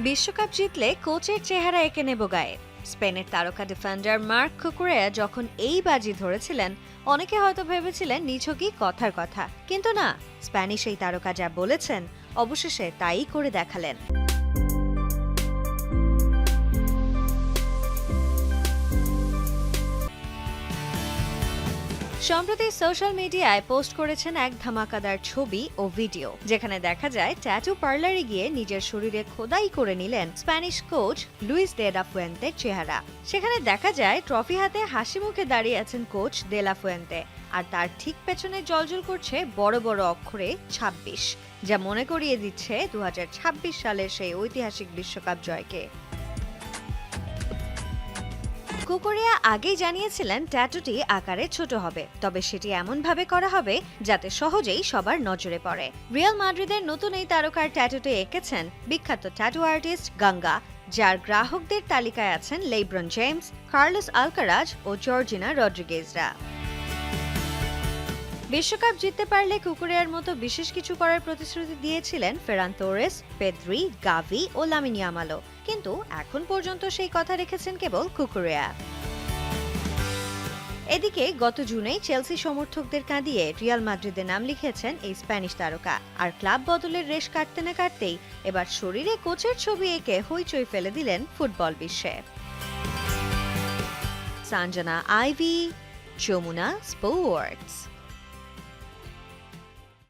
বিশ্বকাপ জিতলে কোচের চেহারা এঁকে নেব গায়ে। স্পেনের তারকা ডিফেন্ডার মার্ক কুকুরেয়া যখন এই বাজি ধরেছিলেন, অনেকে হয়তো ভেবেছিলেন নিছকই কথার কথা, কিন্তু না, স্প্যানিশ এই তারকা যা বলেছেন অবশেষে তাই করে দেখালেন। সম্প্রতি সোশ্যাল মিডিয়ায় পোস্ট করেছেন এক ধামাকাদার ছবি ও ভিডিও, যেখানে দেখা যায় ট্যাটু পার্লারে গিয়ে নিজের শরীরে খোদাই করে নিলেন স্প্যানিশ কোচ লুইস দে লা ফুয়েন্তের চেহারা। সেখানে দেখা যায় ট্রফি হাতে হাসি মুখে দাঁড়িয়ে আছেন কোচ দে লা ফুয়েন্তে, আর তার ঠিক পেছনে জ্বলজ্বল করছে বড় বড় অক্ষরে ২৬, যা মনে করিয়ে দিচ্ছে ২০২৬ সালের সেই ঐতিহাসিক বিশ্বকাপ জয়কে। কুকুরেয়া আগেই জানিয়েছিলেন ট্যাটুটি আকারে ছোট হবে, তবে সেটি এমনভাবে করা হবে যাতে সহজেই সবার নজরে পড়ে। রিয়াল মাদ্রিদের নতুন এই তারকার ট্যাটুটি এঁকেছেন বিখ্যাত ট্যাটু আর্টিস্ট গাঙ্গা, যার গ্রাহকদের তালিকায় আছেন লেব্রন জেমস, কার্লোস আলকারাজ ও জর্জিনা রড্রিগেজরা। বিশ্বকাপ জিততে পারলে কুকুরেয়ার মতো বিশেষ কিছু করার প্রতিশ্রুতি দিয়েছিলেন ফেরান তোরেস, পেদ্রি, গাভি ও লামিন ইয়ামালও, কিন্তু এখন পর্যন্ত সেই কথা রেখেছেন কেবল কুকুরেয়া। এদিকে গত জুনেই চেলসি সমর্থকদের কাঁদিয়ে রিয়াল মাদ্রিদে নাম লিখেছেন এই স্প্যানিশ তারকা, আর ক্লাব বদলের রেশ কাটতে না কাটতেই এবার শরীরে কোচের ছবি এঁকে হইচই ফেলে দিলেন ফুটবল বিশ্বে। সানজানা আইভি, যমুনা স্পোর্টস।